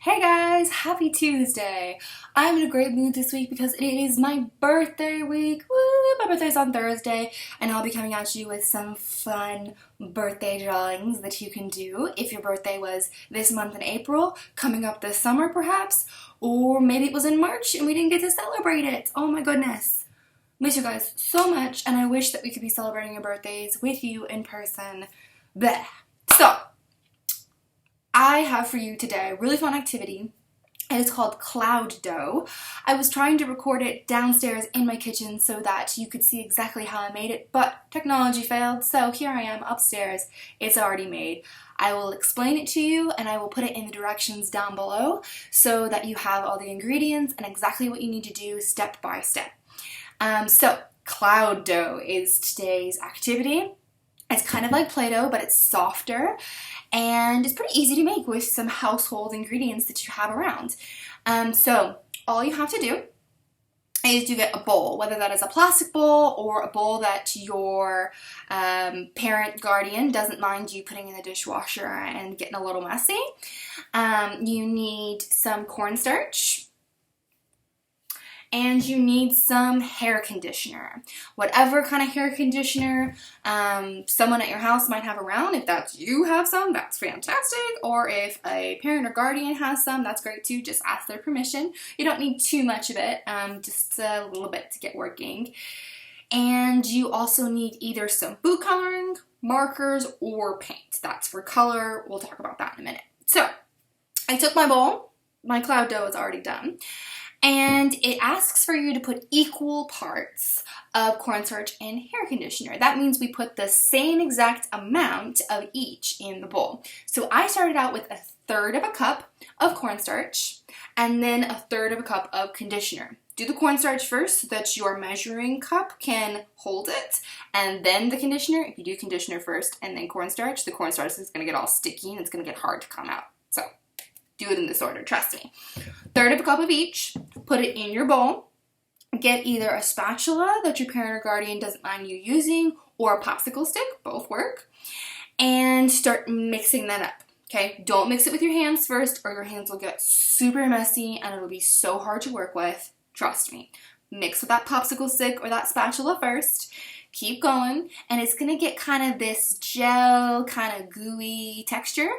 Hey guys, happy Tuesday! I'm in a great mood this week because it is my birthday week. Woo! My birthday's on Thursday, and I'll be coming at you with some fun birthday drawings that you can do if your birthday was this month in April, coming up this summer perhaps, or maybe it was in March and we didn't get to celebrate it. Oh my goodness. Miss you guys so much, and I wish that we could be celebrating your birthdays with you in person. Bleh. So, I have for you today a really fun activity. It is called cloud dough. I was trying to record it downstairs in my kitchen so that you could see exactly how I made it, but technology failed, so here I am upstairs. It's already made. I will explain it to you and I will put it in the directions down below so that you have all the ingredients and exactly what you need to do step by step. So cloud dough is today's activity. It's kind of like Play-Doh, but it's softer, and it's pretty easy to make with some household ingredients that you have around. So all you have to do is you get a bowl, whether that is a plastic bowl or a bowl that your parent, guardian doesn't mind you putting in the dishwasher and getting a little messy. You need some cornstarch. And you need some hair conditioner. Whatever kind of hair conditioner someone at your house might have around. If that's you have some, that's fantastic. Or if a parent or guardian has some, that's great too. Just ask their permission. You don't need too much of it, just a little bit to get working. And you also need either some food coloring, markers, or paint. That's for color. We'll talk about that in a minute. So, I took my bowl. My cloud dough is already done. And it asks for you to put equal parts of cornstarch and hair conditioner. That means we put the same exact amount of each in the bowl. So I started out with 1/3 of a cup of cornstarch and then 1/3 of a cup of conditioner. Do the cornstarch first so that your measuring cup can hold it, and then the conditioner. If you do conditioner first and then cornstarch, the cornstarch is going to get all sticky and it's going to get hard to come out. So do it in this order, trust me. 1/3 of a cup of each, put it in your bowl. Get either a spatula that your parent or guardian doesn't mind you using, or a popsicle stick, both work, and start mixing that up, okay? Don't mix it with your hands first or your hands will get super messy and it'll be so hard to work with, trust me. Mix with that popsicle stick or that spatula first, keep going, and it's gonna get kind of this gel, kind of gooey texture.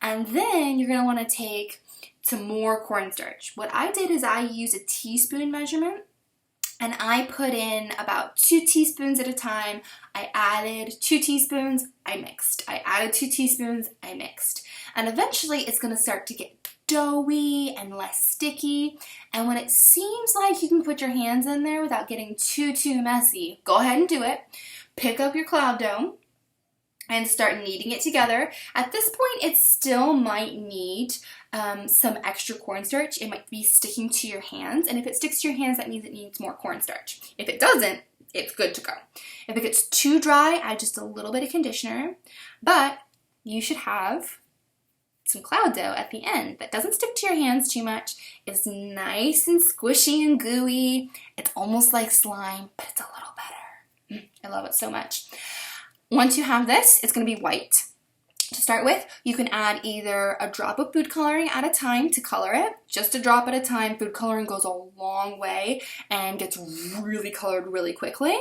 And then you're going to want to take some more cornstarch. What I did is I used a teaspoon measurement, and I put in about 2 teaspoons at a time. I added 2 teaspoons, I mixed. I added 2 teaspoons, I mixed. And eventually it's going to start to get doughy and less sticky. And when it seems like you can put your hands in there without getting too messy, go ahead and do it. Pick up your cloud dough and start kneading it together. At this point, it still might need some extra cornstarch. It might be sticking to your hands, and if it sticks to your hands, that means it needs more cornstarch. If it doesn't, it's good to go. If it gets too dry, add just a little bit of conditioner, but you should have some cloud dough at the end that doesn't stick to your hands too much. It's nice and squishy and gooey. It's almost like slime, but it's a little better. I love it so much. Once you have this, it's going to be white. To start with, you can add either a drop of food coloring at a time to color it. Just a drop at a time. Food coloring goes a long way and gets really colored really quickly.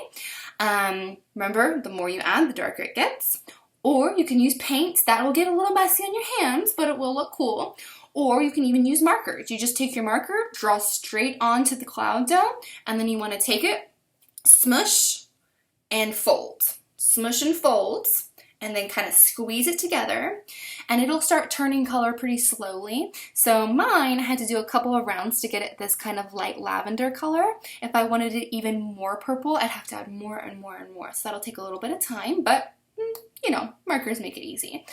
Remember, the more you add, the darker it gets. Or you can use paint. That will get a little messy on your hands, but it will look cool. Or you can even use markers. You just take your marker, draw straight onto the cloud dough, and then you want to take it, smush, and fold. Smush and fold, and then kind of squeeze it together, and it'll start turning color pretty slowly. So mine, I had to do a couple of rounds to get it this kind of light lavender color. If I wanted it even more purple, I'd have to add more and more and more. So that'll take a little bit of time, but you know, markers make it easy.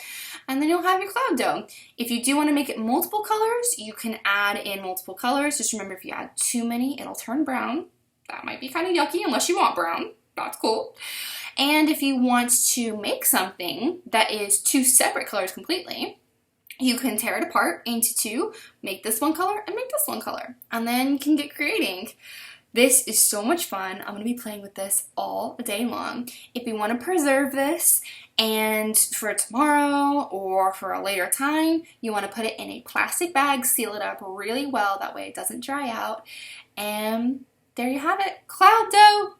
And then you'll have your cloud dough. If you do want to make it multiple colors, you can add in multiple colors. Just remember, if you add too many, it'll turn brown. That might be kind of yucky unless you want brown. That's cool. And if you want to make something that is 2 separate colors completely, you can tear it apart into 2, make this one color and make this one color. And then you can get creating This is so much fun. I'm going to be playing with this all day long. If you want to preserve this and for tomorrow or for a later time, you want to put it in a plastic bag, seal it up really well, that way it doesn't dry out. And there you have it, cloud dough.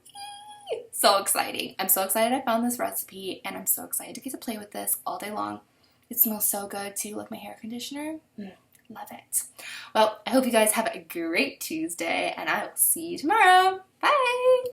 So exciting. I'm so excited I found this recipe, and I'm so excited to get to play with this all day long. It smells so good too, like my hair conditioner. Love it. Well, I hope you guys have a great Tuesday, and I will see you tomorrow. Bye!